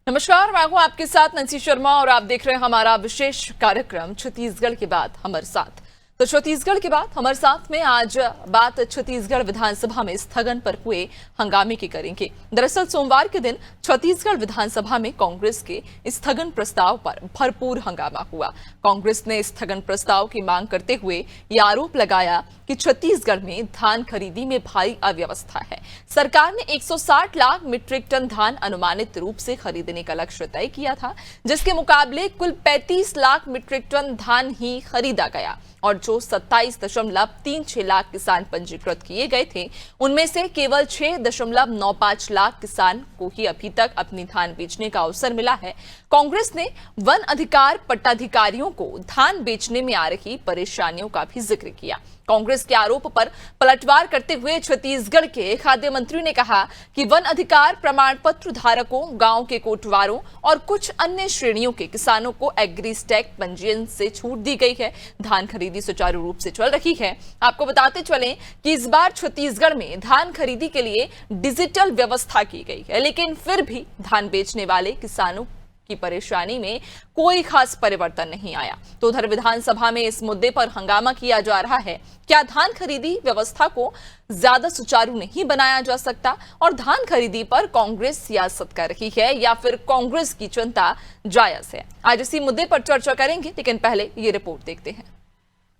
नमस्कार, मैं हूं आपके साथ नंसी शर्मा और आप देख रहे हैं हमारा विशेष कार्यक्रम छत्तीसगढ़ के बाद हमारे साथ। तो छत्तीसगढ़ के बाद हमारे साथ में आज बात छत्तीसगढ़ विधानसभा में स्थगन पर हुए हंगामे की करेंगे। दरअसल सोमवार के दिन छत्तीसगढ़ विधानसभा में कांग्रेस के स्थगन प्रस्ताव पर भरपूर हंगामा हुआ। कांग्रेस ने स्थगन प्रस्ताव की मांग करते हुए ये आरोप लगाया कि छत्तीसगढ़ में धान खरीदी में भारी अव्यवस्था है। सरकार ने 160 लाख मीट्रिक टन धान अनुमानित रूप से खरीदने का लक्ष्य तय किया था, जिसके मुकाबले कुल 35 लाख मीट्रिक टन धान ही खरीदा गया और जो 27.36 लाख किसान पंजीकृत किए गए थे, उनमें से केवल 6.95 लाख किसान को ही अभी तक अपनी धान बेचने का अवसर मिला है। कांग्रेस ने वन अधिकार पट्टाधिकारियों को धान बेचने में आ रही परेशानियों का भी जिक्र किया। कांग्रेस के आरोप पर पलटवार करते हुए छत्तीसगढ़ के खाद्य मंत्री ने कहा कि वन अधिकार प्रमाण पत्र धारकों, गांव के कोटवारों और कुछ अन्य श्रेणियों के किसानों को एग्रीस्टैक पंजीयन से छूट दी गई है। धान खरीदी सुचारू रूप से चल रही है। आपको बताते चलें कि इस बार छत्तीसगढ़ में धान खरीदी के लिए डिजिटल व्यवस्था की गई है, लेकिन फिर भी धान बेचने वाले किसानों की परेशानी में कोई खास परिवर्तन नहीं आया। तो उधर विधानसभा में इस मुद्दे पर हंगामा किया जा रहा है। क्या धान खरीदी व्यवस्था को ज्यादा सुचारू नहीं बनाया जा सकता और धान खरीदी पर कांग्रेस सियासत कर रही है या फिर कांग्रेस की चिंता जायज है? आज इसी मुद्दे पर चर्चा करेंगे, लेकिन पहले ये रिपोर्ट देखते हैं।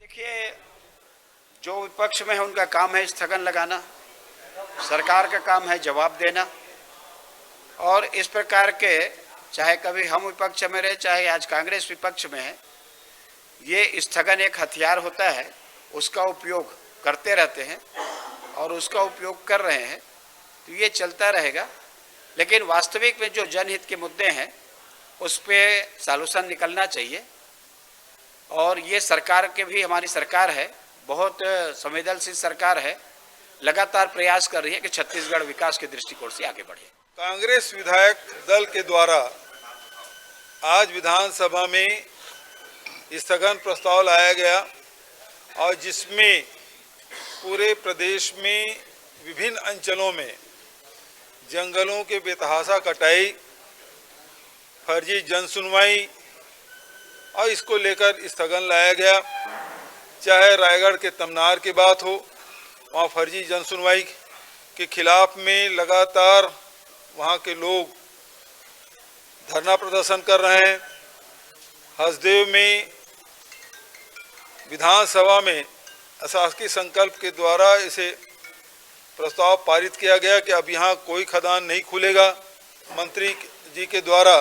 देखिए, जो विपक्ष में है उनका काम है स्थगन लगाना, सरकार का काम है जवाब देना। और इस प्रकार के, चाहे कभी हम विपक्ष में रहे, चाहे आज कांग्रेस विपक्ष में है, ये स्थगन एक हथियार होता है, उसका उपयोग करते रहते हैं और उसका उपयोग कर रहे हैं, तो ये चलता रहेगा। लेकिन वास्तविक में जो जनहित के मुद्दे हैं उस पर सॉल्यूशन निकलना चाहिए। और ये सरकार के भी, हमारी सरकार है, बहुत संवेदनशील सरकार है, लगातार प्रयास कर रही है कि छत्तीसगढ़ विकास के दृष्टिकोण से आगे बढ़े। कांग्रेस विधायक दल के द्वारा आज विधानसभा में स्थगन प्रस्ताव लाया गया और जिसमें पूरे प्रदेश में विभिन्न अंचलों में जंगलों के बेतहाशा कटाई, फर्जी जनसुनवाई और इसको लेकर स्थगन लाया गया। चाहे रायगढ़ के तमनार की बात हो, वहाँ फर्जी जनसुनवाई के खिलाफ में लगातार वहाँ के लोग धरना प्रदर्शन कर रहे हैं। हसदेव में विधानसभा में अशासकीय संकल्प के द्वारा इसे प्रस्ताव पारित किया गया कि अब यहाँ कोई खदान नहीं खुलेगा। मंत्री जी के द्वारा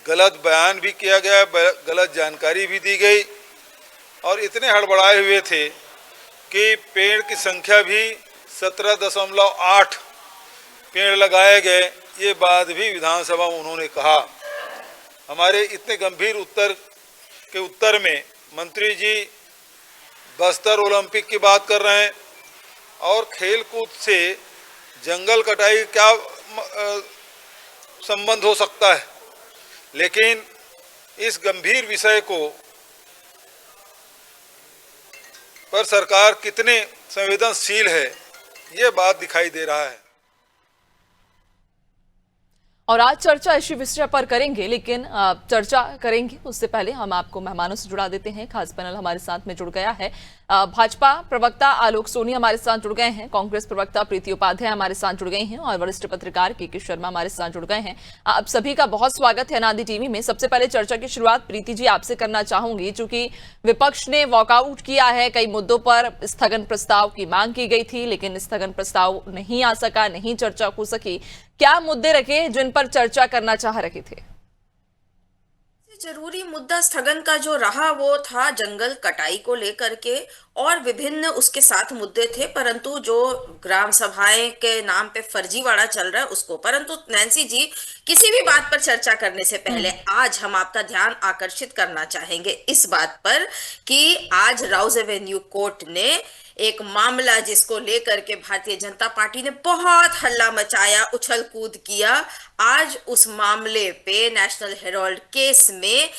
गलत बयान भी किया गया, गलत जानकारी भी दी गई और इतने हड़बड़ाए हुए थे कि पेड़ की संख्या भी 17.8 पेड़ लगाए गए। ये बात भी विधानसभा में उन्होंने कहा। हमारे इतने गंभीर उत्तर में मंत्री जी बस्तर ओलंपिक की बात कर रहे हैं और खेल कूद से जंगल कटाई क्या संबंध हो सकता है। लेकिन इस गंभीर विषय को पर सरकार कितने संवेदनशील है, ये बात दिखाई दे रहा है। और आज चर्चा इसी विषय पर करेंगे, लेकिन चर्चा करेंगे उससे पहले हम आपको मेहमानों से जुड़ा देते हैं। खास पैनल हमारे साथ में जुड़ गया है। भाजपा प्रवक्ता आलोक सोनी हमारे साथ जुड़ गए हैं, कांग्रेस प्रवक्ता प्रीति उपाध्याय हमारे साथ जुड़ गई हैं और वरिष्ठ पत्रकार के शर्मा हमारे साथ जुड़ गए हैं। आप सभी का बहुत स्वागत है अनादि टीवी में। सबसे पहले चर्चा की शुरुआत प्रीति जी आपसे करना चाहूंगी, चूंकि विपक्ष ने वॉकआउट किया है, कई मुद्दों पर स्थगन प्रस्ताव की मांग की गई थी, लेकिन स्थगन प्रस्ताव नहीं आ सका, नहीं चर्चा हो सकी। क्या मुद्दे रखे जिन पर चर्चा करना चाह रहे थे? जरूरी मुद्दा स्थगन का जो रहा वो था जंगल कटाई को लेकर के, और विभिन्न उसके साथ मुद्दे थे, परंतु जो ग्राम सभाएं के नाम पे फर्जीवाड़ा चल रहा है उसको। परंतु नैन्सी जी, किसी भी बात पर चर्चा करने से पहले आज हम आपका ध्यान आकर्षित करना चाहेंगे इस बात पर कि आज राउज एवेन्यू कोर्ट ने एक मामला जिसको लेकर के भारतीय जनता पार्टी ने बहुत हल्ला मचाया, उछल कूद किया, आज उस मामले पे नेशनल हेराल्ड केस में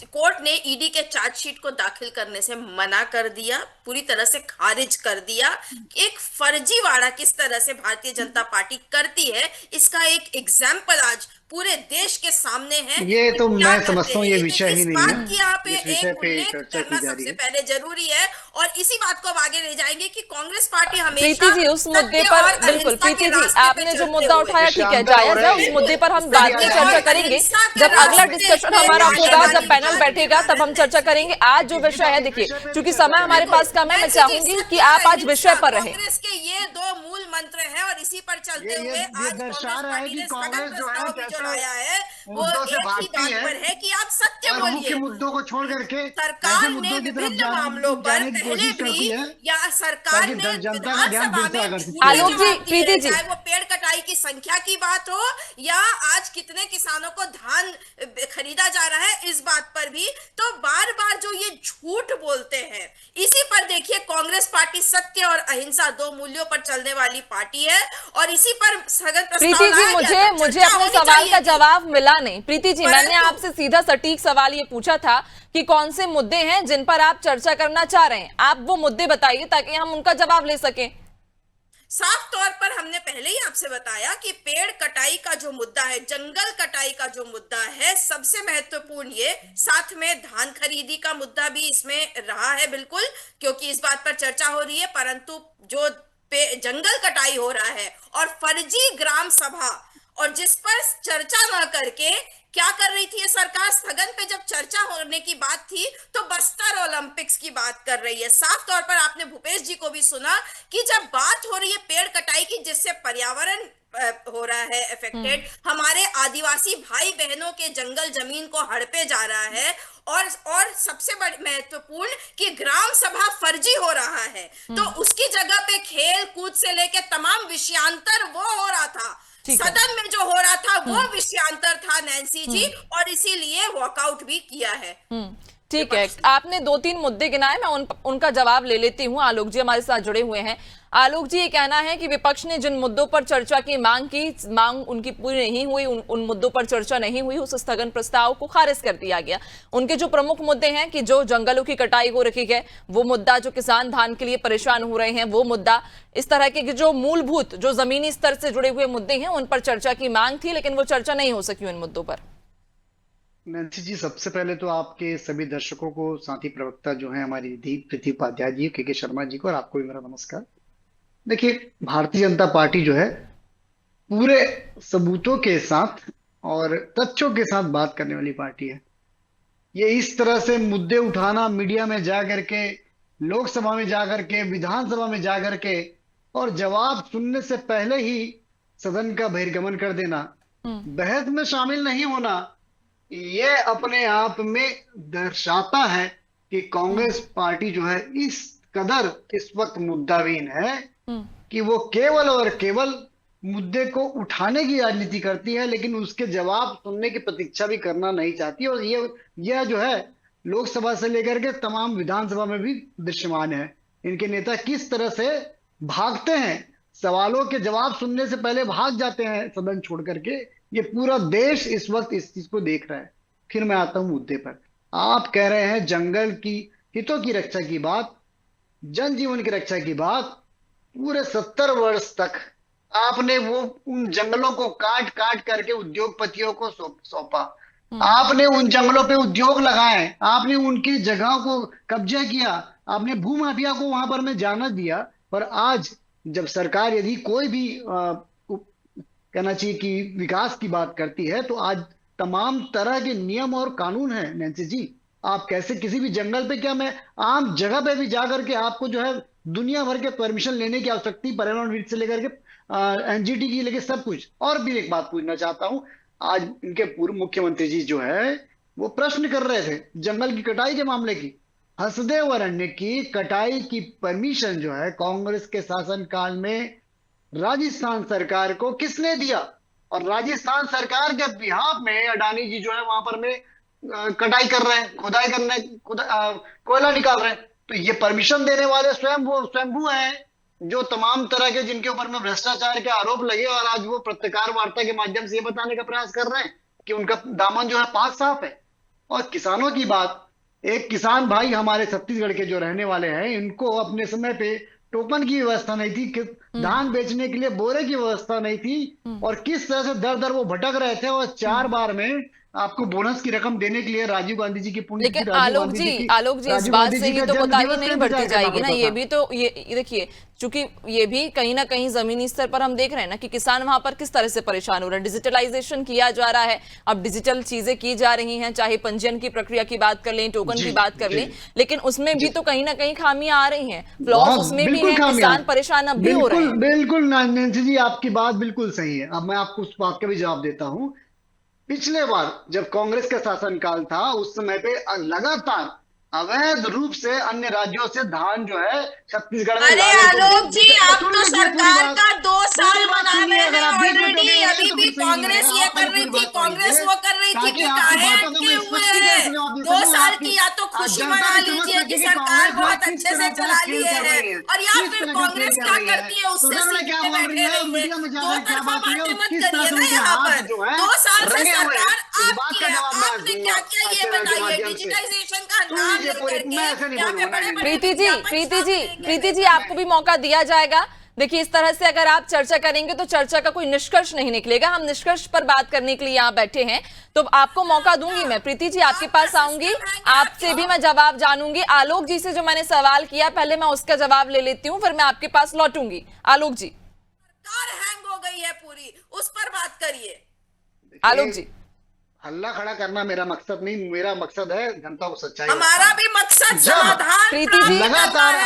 कोर्ट ने ईडी के चार्जशीट को दाखिल करने से मना कर दिया, पूरी तरह से खारिज कर दिया। एक फर्जीवाड़ा किस तरह से भारतीय जनता पार्टी करती है, इसका एक एग्जाम्पल आज पूरे देश के सामने है ये कि तो क्या मैं करते समझता हूँ हैं। ये तो विषय ही इस नहीं बात है, की यहाँ पे इस विषय एक पे उल्लेख चर्चा करना की जा रही सबसे है। पहले जरूरी है, और इसी बात को अब आगे ले जाएंगे कि कांग्रेस पार्टी प्रीति हमेशा जी उस मुद्दे सत्य पर और बिल्कुल, अहिंसा के प्रीति जी रास्ते पे आपने जो चलते मुद्दा हुए, उठाया ठीक है, विषयांतर हो जायज रहे है, हैं। उस मुद्दे पर हम इससे बाद भी में आ चर्चा जाए। करेंगे। अहिंसा के जब अगला रास्ते डिस्कशन पे हमारा आगे होगा, वाली जब पैनल बात बैठेगा, तब हम चर्चा करेंगे। आज जो विषय है, देखिए चूंकि समय हमारे पास कम है, मैं चाहूंगी कि आप आज विषय पर रहें। कांग्रेस के ये दो मूल मंत्र हैं और इसी पर चलते हुए ये आज दर्शा कांग्रेस रहा है पार्टी कि ने स्थगन कांग्रेस जो है प्रस्ताव भी जो कैसे लाया है वो मुद्दों से एक ही भागती बात है पर है कि आप सत्य और मुख्य बोलिए। मुद्दों को छोड़ करके ऐसे सरकार ने मुद्दों की तरफ विभिन्न मामलों पर जाने की पहले कोशिश करती भी है या सरकार ताकि ने जनता का ध्यान विधानसभा फिर से में आकर्षित झूठे आलोक जी, जवाब दिए प्रीति हैं, जी। चाहे वो पेड़ कटाई की संख्या की बात हो या आज कितने किसानों को धान खरीदा जा रहा है इस बात पर भी, तो बार बार जो ये झूठ बोलते हैं, इसी पर देखिए कांग्रेस पार्टी सत्य और अहिंसा दो मूल्यों पर चलने वाली पार्टी है और इसी पर स्थगन प्रस्ताव प्रीति जी, लाया गया था। मुझे चर्चा अपने होनी सवाल चाहिए का थी। जवाब मिला नहीं। प्रीति जी, मैंने परंतु- आपसे सीधा सटीक सवाल ये पूछा था कि कौन से मुद्दे हैं जिन पर आप चर्चा करना चाह रहे हैं। आप वो मुद्दे बताइए ताकि हम उनका जवाब ले सकें। साफ तौर पर हमने पहले ही आपसे बताया कि पेड़ कटाई का जो मुद्दा है, जंगल कटाई का जो मुद्दा है, सबसे महत्वपूर्ण ये, साथ में धान खरीदी का मुद्दा भी इसमें रहा है बिल्कुल, क्योंकि इस बात पर चर्चा हो रही है। परंतु जो जंगल कटाई हो रहा है और फर्जी ग्राम सभा, और जिस पर चर्चा न करके क्या कर रही थी ये सरकार, स्थगन पे जब चर्चा होने की बात थी तो बस्तर ओलंपिक्स की बात कर रही है। साफ तौर पर आपने भूपेश जी को भी सुना कि जब बात हो रही है पेड़ कटाई की जिससे पर्यावरण हो रहा है अफेक्टेड, हमारे आदिवासी भाई बहनों के जंगल जमीन को हड़पे जा रहा है, और सबसे बड़ी महत्वपूर्ण कि ग्राम सभा फर्जी हो रहा है, तो उसकी जगह पे खेल कूद से लेके तमाम विषयांतर वो हो रहा था, सदन में जो हो रहा था वो विषयांतर था नैन्सी जी, और इसीलिए वॉकआउट भी किया है। ठीक है, आपने 2-3 मुद्दे गिनाए, मैं उनका जवाब ले लेती हूँ। आलोक जी हमारे साथ जुड़े हुए हैं। आलोक जी, ये कहना है कि विपक्ष ने जिन मुद्दों पर चर्चा की मांग उनकी पूरी नहीं हुई, उन मुद्दों पर चर्चा नहीं हुई, उस स्थगन प्रस्ताव को खारिज कर दिया गया। उनके जो प्रमुख मुद्दे हैं कि जो जंगलों की कटाई हो रखी है वो मुद्दा, जो किसान धान के लिए परेशान हो रहे हैं वो मुद्दा, इस तरह के जो मूलभूत जो जमीनी स्तर से जुड़े हुए मुद्दे हैं उन पर चर्चा की मांग थी, लेकिन वो चर्चा नहीं हो सकी उन मुद्दों पर। नैन्सी जी, सबसे पहले तो आपके सभी दर्शकों को, साथी प्रवक्ता जो है हमारी दीप प्रीति उपाध्याय जी, के शर्मा जी को, और आपको भी मेरा नमस्कार। देखिए, भारतीय जनता पार्टी जो है पूरे सबूतों के साथ और तथ्यों के साथ बात करने वाली पार्टी है। ये इस तरह से मुद्दे उठाना, मीडिया में जा करके, लोकसभा में जा करके, विधानसभा में जा करके और जवाब सुनने से पहले ही सदन का बहिर्गमन कर देना, बहस में शामिल नहीं होना, ये अपने आप में दर्शाता है कि कांग्रेस पार्टी जो है इस कदर इस वक्त मुद्दाविहीन है कि वो केवल और केवल मुद्दे को उठाने की राजनीति करती है, लेकिन उसके जवाब सुनने की प्रतीक्षा भी करना नहीं चाहती। और यह जो है लोकसभा से लेकर के तमाम विधानसभा में भी दृश्यमान है। इनके नेता किस तरह से भागते हैं, सवालों के जवाब सुनने से पहले भाग जाते हैं सदन छोड़ करके। ये पूरा देश इस वक्त इस चीज को देख रहा है। फिर मैं आता हूं मुद्दे पर। आप कह रहे हैं जंगल की हितों की रक्षा की बात, जनजीवन की रक्षा की बात। पूरे 70 वर्ष तक आपने वो उन जंगलों को काट काट करके उद्योगपतियों को सौंपा। आपने उन जंगलों पे उद्योग लगाए, आपने उनकी जगहों को कब्जा किया, आपने भूमाफिया को वहां पर में जाना दिया। पर आज जब सरकार यदि कोई भी कहना चाहिए कि विकास की बात करती है, तो आज तमाम तरह के नियम और कानून है। नैन्सी जी, आप कैसे किसी भी जंगल पे, क्या मैं आम जगह पे भी जाकर के आपको जो है दुनिया भर के परमिशन लेने की आवश्यकता, पर्यावरण से लेकर के एनजीटी की लेके सब कुछ। और भी एक बात पूछना चाहता हूं, आज इनके पूर्व मुख्यमंत्री जी जो है वो प्रश्न कर रहे थे जंगल की कटाई के मामले की। हसदेव अरण्य की कटाई की परमिशन जो है कांग्रेस के शासनकाल में राजस्थान सरकार को किसने दिया? और राजस्थान सरकार के बिहाफ में अडानी जी जो है वहां पर में कटाई कर रहे हैं, खुदाई करने, कोयला निकाल रहे हैं। तो ये परमिशन देने वाले स्वयंभू हैं, जो तमाम तरह के जिनके ऊपर में भ्रष्टाचार के आरोप लगे, और आज वो पत्रकार वार्ता के माध्यम से ये बताने का प्रयास कर रहे हैं कि उनका दामन जो है पाक साफ है। और किसानों की बात, एक किसान भाई हमारे छत्तीसगढ़ के जो रहने वाले हैं, इनको अपने समय पे टोकन की व्यवस्था नहीं थी, धान बेचने के लिए बोरे की व्यवस्था नहीं थी, और किस तरह से दर दर वो भटक रहे थे, और 4 बार में आपको बोनस की रकम देने के लिए राजीव गांधी जी की पुण्य लेकिन आलोक जी इस बात से ही तो कोताही नहीं बढ़ती जाएगी ना। ये भी तो ये देखिए, चूंकि ये भी कहीं ना कहीं जमीनी स्तर पर हम देख रहे हैं ना कि किसान वहां पर किस तरह से परेशान हो रहे हैं। डिजिटलाइजेशन किया जा रहा है, अब डिजिटल चीजें की जा रही हैं, चाहे पंजीयन की प्रक्रिया की बात कर लें, टोकन की बात कर लें, लेकिन उसमें भी तो कहीं ना कहीं खामियां आ रही हैं, फ्लॉज उसमें भी है, किसान परेशान अब भी हो रहे हैं। बिल्कुल नैंसी जी, आपकी बात बिल्कुल सही है। अब मैं आपको उस बात का भी जवाब देता हूँ। पिछले बार जब कांग्रेस का शासनकाल था, उस समय पे लगातार अवैध रूप से अन्य राज्यों से धान जो है छत्तीसगढ़ में अरे आलोक जी, आप तो सरकार का 2 साल मना रहे हैं ऑलरेडी। अभी भी कांग्रेस ये कर रही थी, कांग्रेस वो कर रही थी कि काहे अटके हुए हैं। 2 साल की या तो खुशी मना लीजिए कि सरकार बहुत अच्छे से चला लिए है, और या फिर कांग्रेस क्या करती है उससे सीखते बैठे रहिए। 2 तरफा बातें मत करिए ना यहाँ पर। 2 साल से सरकार आपकी है, आपने क्या किया ये बताइए। डिजिटाइजेशन का नाम प्रीति जी आपको भी मौका दिया जाएगा। देखिए, इस तरह से अगर आप चर्चा करेंगे तो चर्चा का कोई निष्कर्ष नहीं निकलेगा। हम निष्कर्ष पर बात करने के लिए यहाँ बैठे हैं, तो आपको मौका दूंगी मैं। प्रीति जी आपके पास आऊंगी, आपसे भी मैं जवाब जानूंगी। आलोक जी से जो मैंने सवाल किया, पहले मैं उसका जवाब ले लेती हूँ, फिर मैं आपके पास लौटूंगी। आलोक जी, कार हैंग हो गई है पूरी, उस पर बात करिए। आलोक जी, हल्ला खड़ा करना मेरा मकसद नहीं, मेरा मकसद है जनता को सच्चाई। हमारा भी मकसद समाधान। प्रीति जी लगातार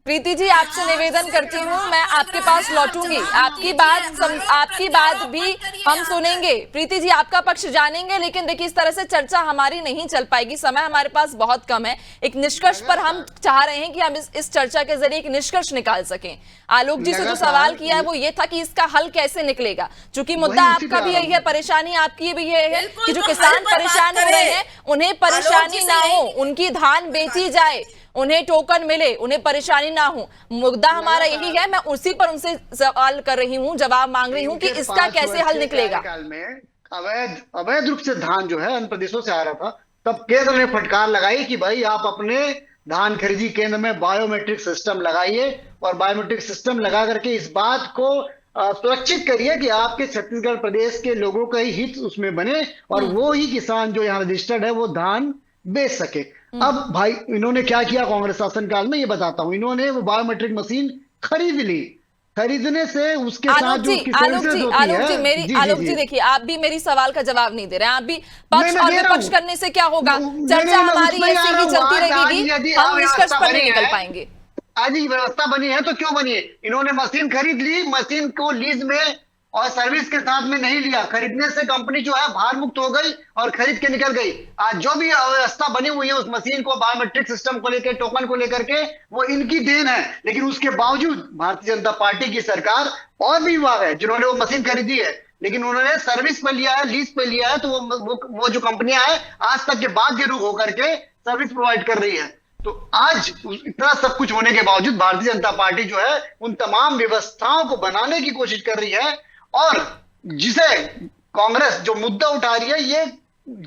प्रीति जी आपसे निवेदन करती हूँ, मैं आपके पास लौटूंगी, आपकी बात भी हम सुनेंगे। प्रीति जी आपका पक्ष जानेंगे, लेकिन देखिए इस तरह से चर्चा हमारी नहीं चल पाएगी, समय हमारे पास बहुत कम है। एक निष्कर्ष पर हम चाह रहे हैं कि हम इस चर्चा के जरिए एक निष्कर्ष निकाल सकें। आलोक जी से जो सवाल किया है वो ये था कि इसका हल कैसे निकलेगा, चूंकि मुद्दा आपका भी यही है, परेशानी आपकी भी ये है कि जो किसान परेशान हो रहे हैं उन्हें परेशानी ना हो, उनकी धान बेची जाए, उन्हें टोकन मिले, उन्हें परेशानी ना हो। मुद्दा हमारा यही है। मैं उसी पर उनसे सवाल कर रही हूँ, जवाब मांग रही हूँ कि इसका कैसे हल निकलेगा। में अवैध रूप से धान जो है अन्य प्रदेशों से आ रहा था, तब केंद्र ने फटकार लगाई कि भाई आप अपने धान खरीदी केंद्र में बायोमेट्रिक सिस्टम लगाइए, और बायोमेट्रिक सिस्टम लगा करके इस बात को सुरक्षित करिए कि आपके छत्तीसगढ़ प्रदेश के लोगों का ही हित उसमें बने, और वो ही किसान जो यहाँ रजिस्टर्ड है वो धान बेच सके। अब भाई इन्होंने क्या किया कांग्रेस शासनकाल में, ये बताता हूं। इन्होंने वो बायोमेट्रिक मशीन खरीद ली, खरीदने से उसके साथ जो आलोक जी देखिए, आप भी मेरी सवाल का जवाब नहीं दे रहे हैं। आप भी पक्ष और विपक्ष करने से क्या होगा, चर्चा हमारी ऐसी ही चलती रहेगी, हम निष्कर्ष पर नहीं निकल पाएंगे। आज ही व्यवस्था बनी है तो क्यों बनी है? इन्होंने मशीन खरीद ली, मशीन को लीज में और सर्विस के साथ में नहीं लिया। खरीदने से कंपनी जो है भार मुक्त हो गई और खरीद के निकल गई। आज जो भी व्यवस्था बनी हुई है उस मशीन को, बायोमेट्रिक सिस्टम को लेकर, टोकन को लेकर के, वो इनकी देन है। लेकिन उसके बावजूद भारतीय जनता पार्टी की सरकार और भी विभाग है जिन्होंने वो मशीन खरीदी है, लेकिन उन्होंने सर्विस पे लिया है, लीज पे लिया है, तो वो जो कंपनियां हैं आज तक के बाध्य रूप होकर के सर्विस प्रोवाइड कर रही है। तो आज इतना सब कुछ होने के बावजूद भारतीय जनता पार्टी जो है उन तमाम व्यवस्थाओं को बनाने की कोशिश कर रही है, और जिसे कांग्रेस जो मुद्दा उठा रही है, ये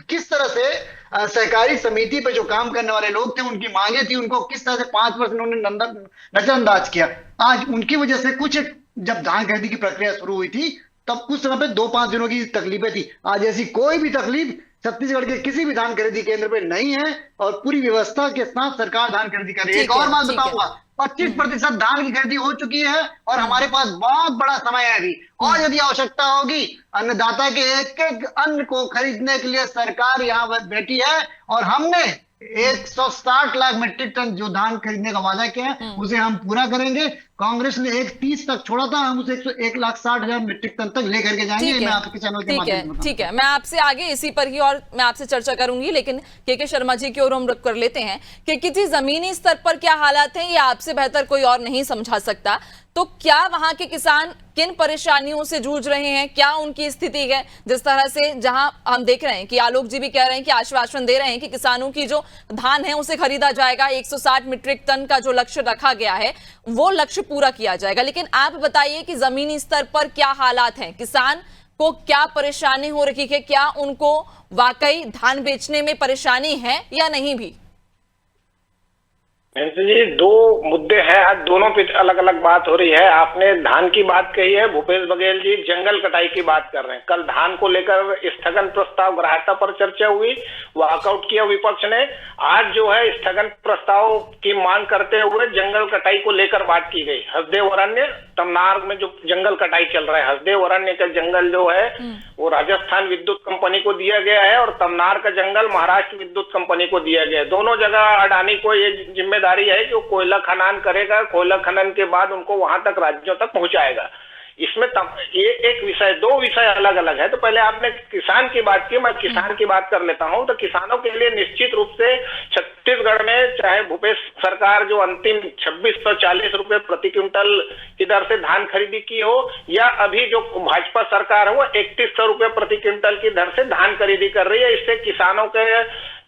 किस तरह से सहकारी समिति पे जो काम करने वाले लोग थे, उनकी मांगे थी, उनको किस तरह से 5 वर्ष उन्होंने नजरअंदाज किया। आज उनकी वजह से कुछ, जब धान खरीदी की प्रक्रिया शुरू हुई थी तब कुछ समय पे 2-5 दिनों की तकलीफें थी। आज ऐसी कोई भी तकलीफ छत्तीसगढ़ के किसी भी धान खरीदी केंद्र पे नहीं है, और पूरी व्यवस्था के साथ सरकार धान खरीदी कर रही है। एक और बात बताऊंगा, 25% धान की खरीदी हो चुकी है, और हमारे पास बहुत बड़ा समय है अभी। और यदि आवश्यकता होगी, अन्नदाता के एक एक अन्न को खरीदने के लिए सरकार यहाँ बैठी है, और हमने 160 लाख मीट्रिक टन जो धान खरीदने का वादा किया है उसे हम पूरा करेंगे। कांग्रेस ने 130 तक छोड़ा था, हम उसे 1,60,000 मीट्रिक टन तक लेकर के जाएंगे। मैं आपके चैनल के माध्यम से ठीक है, मैं आपसे आगे इसी पर ही और मैं आपसे चर्चा करूंगी, लेकिन के शर्मा जी की ओर हम रुक कर लेते हैं कि किसी जमीनी स्तर पर क्या हालात हैं ये आपसे बेहतर कोई और नहीं समझा सकता। तो क्या वहां के किसान किन परेशानियों से जूझ रहे हैं, क्या उनकी स्थिति है? जिस तरह से जहां हम देख रहे हैं कि आलोक जी भी कह रहे हैं कि आश्वासन दे रहे हैं कि किसानों की जो धान है उसे खरीदा जाएगा, 160 मीट्रिक टन का जो लक्ष्य रखा गया है वो लक्ष्य पूरा किया जाएगा। लेकिन आप बताइए कि जमीनी स्तर पर क्या हालात हैं, किसान को क्या परेशानी हो रही है, क्या उनको वाकई धान बेचने में परेशानी है या नहीं भी? नैन्सी जी, दो मुद्दे हैं, आज दोनों पे अलग अलग बात हो रही है। आपने धान की बात कही है, भूपेश बघेल जी जंगल कटाई की बात कर रहे हैं। कल धान को लेकर स्थगन प्रस्ताव ग्राह्यता पर चर्चा हुई, वॉकआउट किया विपक्ष ने। आज जो है स्थगन प्रस्ताव की मांग करते हुए जंगल कटाई को लेकर बात की गई। हसदेव अरण्य तमनार में जो जंगल कटाई चल रहा है, हसदेव अरण्य का जंगल जो है वो राजस्थान विद्युत कंपनी को दिया गया है और तमनार का जंगल महाराष्ट्र विद्युत कंपनी को दिया गया है। दोनों जगह अडानी को ये जिम्मेदारी है कि वो कोयला खनन करेगा, कोयला खनन के बाद उनको वहां तक राज्यों तक पहुंचाएगा। इसमें ये एक विषय, दो विषय अलग अलग है। तो पहले आपने किसान की बात की, मैं किसान की बात कर लेता हूं। तो किसानों के लिए निश्चित रूप से छत्तीसगढ़ में चाहे भूपेश सरकार जो अंतिम 2640 रुपए प्रति क्विंटल की दर से धान खरीदी की हो, या अभी जो भाजपा सरकार है वो 3100 रुपए प्रति क्विंटल की दर से धान खरीदी कर रही है। इससे किसानों के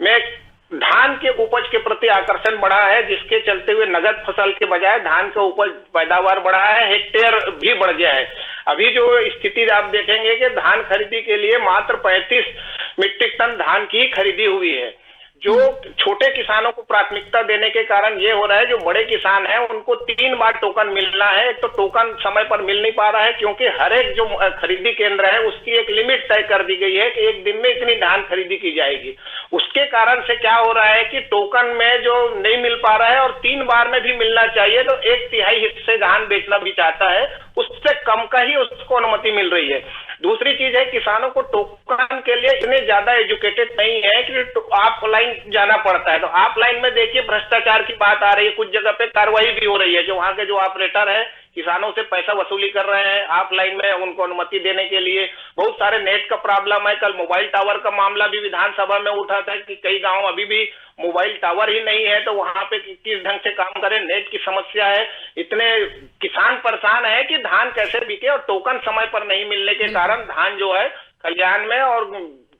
में धान के उपज के प्रति आकर्षण बढ़ा है, जिसके चलते हुए नगद फसल के बजाय धान का उपज पैदावार बढ़ा है, हेक्टेयर भी बढ़ गया है। अभी जो स्थिति आप देखेंगे कि धान खरीदी के लिए मात्र 35 मीट्रिक टन धान की खरीदी हुई है। जो छोटे किसानों को प्राथमिकता देने के कारण ये हो रहा है, जो बड़े किसान हैं उनको 3 बार टोकन मिलना है। तो टोकन समय पर मिल नहीं पा रहा है, क्योंकि हर एक जो खरीदी केंद्र है उसकी एक लिमिट तय कर दी गई है कि एक दिन में इतनी धान खरीदी की जाएगी। उसके कारण से क्या हो रहा है कि टोकन में जो नहीं मिल पा रहा है और 3 बार में भी मिलना चाहिए, तो 1/3 हिस्से धान बेचना भी चाहता है, उससे कम का ही उसको अनुमति मिल रही है। दूसरी चीज है, किसानों को टोकन के लिए इतने ज्यादा एजुकेटेड नहीं है कि ऑफलाइन जाना पड़ता है। तो ऑफलाइन में देखिए भ्रष्टाचार की बात आ रही है, कुछ जगह पे कार्रवाई भी हो रही है। जो वहां के जो ऑपरेटर है किसानों से पैसा वसूली कर रहे हैं ऑफलाइन में उनको अनुमति देने के लिए। बहुत सारे नेट का प्रॉब्लम है। कल मोबाइल टावर का मामला भी विधानसभा में उठा था कि कई गांव अभी भी मोबाइल टावर ही नहीं है, तो वहां पे किस ढंग से काम करें, नेट की समस्या है। इतने किसान परेशान है कि धान कैसे बिके, और टोकन समय पर नहीं मिलने के कारण धान जो है खलिहान में और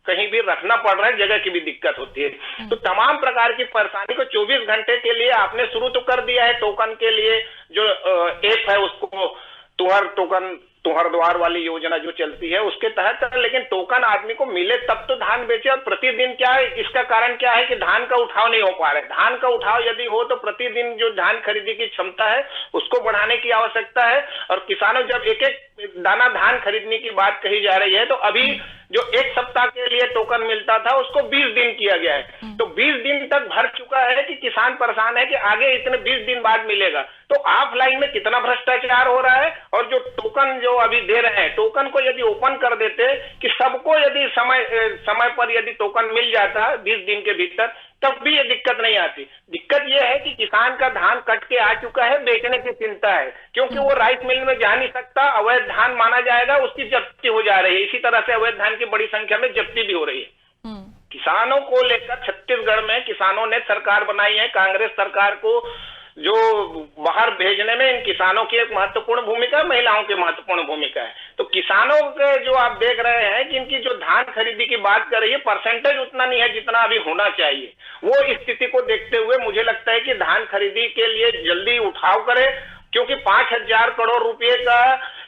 कहीं भी रखना पड़ रहा है, जगह की भी दिक्कत होती है। तो तमाम प्रकार की परेशानी को 24 घंटे के लिए आपने शुरू तो कर दिया है। टोकन के लिए जो ऐप है उसको तुहर टोकन, तुहर द्वार वाली योजना जो चलती है उसके तहत, लेकिन टोकन आदमी को मिले तब तो धान बेचे। और प्रतिदिन क्या है, इसका कारण क्या है कि धान का उठाव नहीं हो पा रहा है। धान का उठाव यदि हो तो प्रतिदिन जो धान खरीदी की क्षमता है उसको बढ़ाने की आवश्यकता है। और किसानों जब एक एक दाना धान खरीदने की बात कही जा रही है, तो अभी जो 1 सप्ताह के लिए टोकन मिलता था उसको 20 दिन किया गया है। तो 20 दिन तक भर चुका है कि किसान परेशान है कि आगे इतने 20 दिन बाद मिलेगा। तो ऑफलाइन में कितना भ्रष्टाचार हो रहा है। और जो टोकन जो अभी दे रहे हैं, टोकन को यदि ओपन कर देते कि सबको यदि समय पर यदि टोकन मिल जाता 20 दिन के भीतर, तब भी ये दिक्कत नहीं आती। दिक्कत ये है कि किसान का धान कट के आ चुका है, बेचने की चिंता है, क्योंकि वो राइस मिल में जा नहीं सकता, अवैध धान माना जाएगा, उसकी जब्ती हो जा रही है। इसी तरह से अवैध धान की बड़ी संख्या में जब्ती भी हो रही है। किसानों को लेकर छत्तीसगढ़ में किसानों ने सरकार बनाई है। कांग्रेस सरकार को जो बाहर भेजने में इन किसानों की एक महत्वपूर्ण भूमिका, महिलाओं की महत्वपूर्ण भूमिका है। तो किसानों के जो आप देख रहे हैं कि इनकी जो धान खरीदी की बात कर रही है, परसेंटेज उतना नहीं है जितना अभी होना चाहिए। वो स्थिति को देखते हुए मुझे लगता है कि धान खरीदी के लिए जल्दी उठाव करे, क्योंकि 5000 करोड़ रुपए का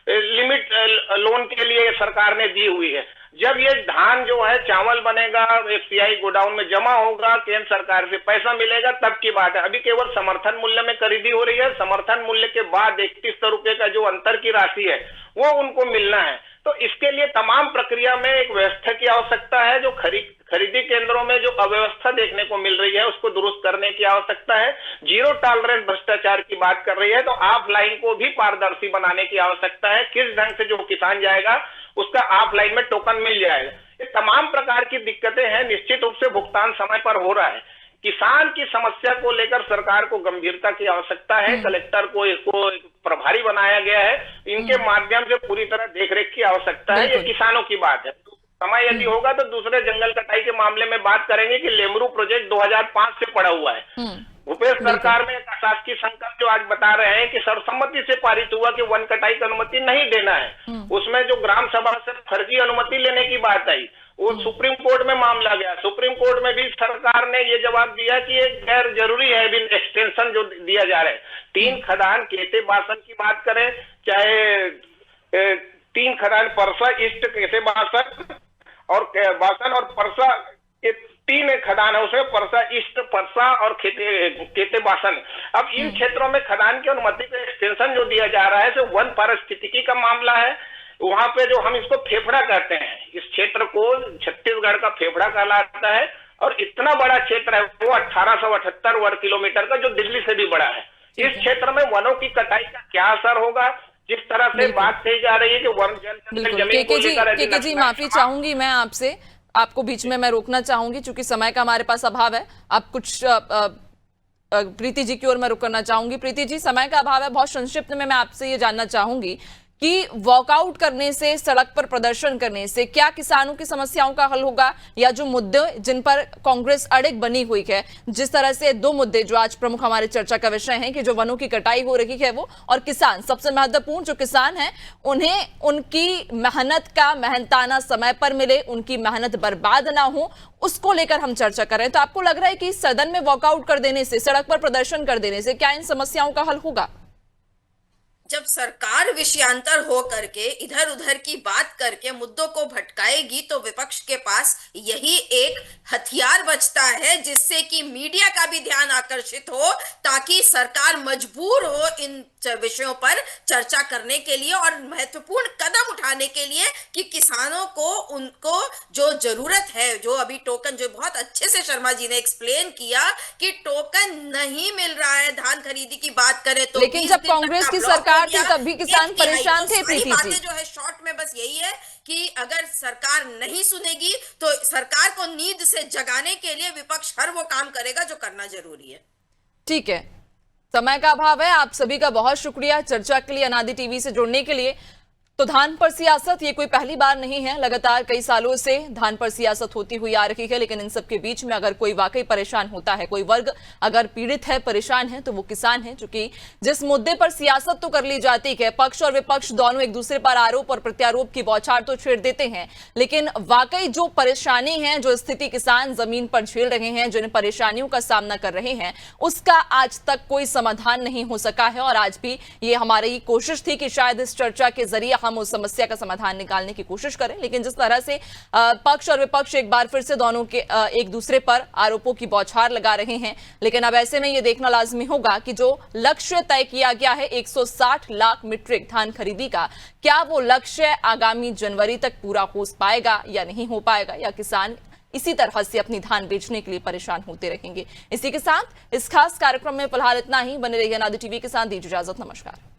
लिमिट लोन के लिए सरकार ने दी हुई है। जब ये धान जो है चावल बनेगा, एफसीआई गोडाउन में जमा होगा, केंद्र सरकार से पैसा मिलेगा, तब की बात है। अभी केवल समर्थन मूल्य में खरीदी हो रही है। समर्थन मूल्य के बाद 3100 रुपए का जो अंतर की राशि है वो उनको मिलना है। तो इसके लिए तमाम प्रक्रिया में एक व्यवस्था की आवश्यकता है। जो खरीदी केंद्रों में जो अव्यवस्था देखने को मिल रही है उसको दुरुस्त करने की आवश्यकता है। जीरो टॉलरेंस भ्रष्टाचार की बात कर रही है, तो ऑफलाइन को भी पारदर्शी बनाने की आवश्यकता है। किस ढंग से जो किसान जाएगा उसका ऑफलाइन में टोकन मिल जाएगा। ये तमाम प्रकार की दिक्कतें हैं। निश्चित रूप से भुगतान समय पर हो रहा है। किसान की समस्या को लेकर सरकार को गंभीरता की आवश्यकता है। कलेक्टर को इसको प्रभारी बनाया गया है, इनके माध्यम से पूरी तरह देखरेख की आवश्यकता है। ये किसानों की बात है। समय यदि होगा तो दूसरे जंगल कटाई के मामले में बात करेंगे कि लेमरू प्रोजेक्ट 2005 से पड़ा हुआ है। भूपेश सरकार में एक शासकीय संकल्प जो आज बता रहे हैं कि सर्वसम्मति से पारित हुआ कि वन कटाई की अनुमति नहीं देना है। उसमें जो ग्राम सभा से फर्जी अनुमति लेने की बात आई, वो सुप्रीम कोर्ट में मामला गया। सुप्रीम कोर्ट में भी सरकार ने ये जवाब दिया कि ये गैर जरूरी है। अभी एक्सटेंशन जो दिया जा रहा है, 3 खदान केते बासन की बात करें, चाहे 3 खदान परसा ईस्ट केते बासन और परसा ये 3 खदान है, उसमें परसा ईस्ट, परसा और केतेबासन। अब इन क्षेत्रों में खदान की अनुमति का एक्सटेंशन जो दिया जा रहा है तो वन पारिस्थितिकी का मामला है। वहां पे जो हम इसको फेफड़ा कहते हैं, इस क्षेत्र को छत्तीसगढ़ का फेफड़ा कहलाता है, और इतना बड़ा क्षेत्र है वो 1878 वर्ग किलोमीटर का, जो दिल्ली से भी बड़ा है। इस क्षेत्र में वनों की कटाई का क्या असर होगा, जिस तरह से बात कही जा रही है कि वन जल जमीन को लेकर। केके जी माफी चाहूंगी मैं आपसे, आपको बीच में मैं रोकना चाहूंगी क्योंकि समय का हमारे पास अभाव है। आप कुछ प्रीति जी की ओर मैं रुक करना चाहूंगी। प्रीति जी, समय का अभाव है, बहुत संक्षिप्त में मैं आपसे ये जानना चाहूंगी कि वॉकआउट करने से, सड़क पर प्रदर्शन करने से क्या किसानों की समस्याओं का हल होगा, या जो मुद्दे जिन पर कांग्रेस अड़िग बनी हुई है, जिस तरह से 2 मुद्दे जो आज प्रमुख हमारे चर्चा का विषय हैं कि जो वनों की कटाई हो रही है वो, और किसान, सबसे महत्वपूर्ण जो किसान हैं उन्हें उनकी मेहनत का मेहनताना समय पर मिले, उनकी मेहनत बर्बाद ना हो, उसको लेकर हम चर्चा कर रहे हैं। तो आपको लग रहा है कि सदन में वॉकआउट कर देने से, सड़क पर प्रदर्शन कर देने से क्या इन समस्याओं का हल होगा? जब सरकार विषयांतर हो करके इधर उधर की बात करके मुद्दों को भटकाएगी तो विपक्ष के पास यही एक हथियार बचता है जिससे कि मीडिया का भी ध्यान आकर्षित हो, ताकि सरकार मजबूर हो इन विषयों पर चर्चा करने के लिए और महत्वपूर्ण कदम उठाने के लिए कि किसानों को उनको जो जरूरत है, जो अभी टोकन, जो बहुत अच्छे से शर्मा जी ने एक्सप्लेन किया कि टोकन नहीं मिल रहा है, धान खरीदी की बात करें तो, लेकिन जब कांग्रेस की सरकार थी तब भी किसान परेशान थे। प्रीति जी, जो है शॉर्ट में बस यही है कि अगर सरकार नहीं सुनेगी तो सरकार को नींद से जगाने के लिए विपक्ष हर वो काम करेगा जो करना जरूरी है। ठीक है, समय का अभाव है। आप सभी का बहुत शुक्रिया चर्चा के लिए, अनादि टीवी से जुड़ने के लिए। तो धान पर सियासत ये कोई पहली बार नहीं है, लगातार कई सालों से धान पर सियासत होती हुई आ रही है। लेकिन इन सब के बीच में अगर कोई वाकई परेशान होता है, कोई वर्ग अगर पीड़ित है, परेशान है, तो वो किसान है। क्योंकि जिस मुद्दे पर सियासत तो कर ली जाती है, पक्ष और विपक्ष दोनों एक दूसरे पर आरोप और प्रत्यारोप की बौछार तो छेड़ देते हैं, लेकिन वाकई जो परेशानी है, जो स्थिति किसान जमीन पर झेल रहे हैं, जिन परेशानियों का सामना कर रहे हैं, उसका आज तक कोई समाधान नहीं हो सका है। और आज भी ये हमारी कोशिश थी कि शायद इस चर्चा के जरिए हम उस समस्या का समाधान निकालने की कोशिश करें। लेकिन जिस तरह से पक्ष और विपक्ष एक बार फिर से दोनों के एक दूसरे पर आरोपों की बौछार लगा रहे हैं, लेकिन अब ऐसे में यह देखना लाजमी होगा कि जो लक्ष्य तय किया गया है 160 लाख मीट्रिक धान खरीदी का, क्या वो लक्ष्य आगामी जनवरी तक पूरा हो पाएगा या नहीं हो पाएगा, या किसान इसी तरह से अपनी धान बेचने के लिए परेशान होते रहेंगे। इसी के साथ इस खास कार्यक्रम में फिलहाल इतना ही। बने रहिए अनादि टीवी के साथ, दीजिए इजाजत, नमस्कार।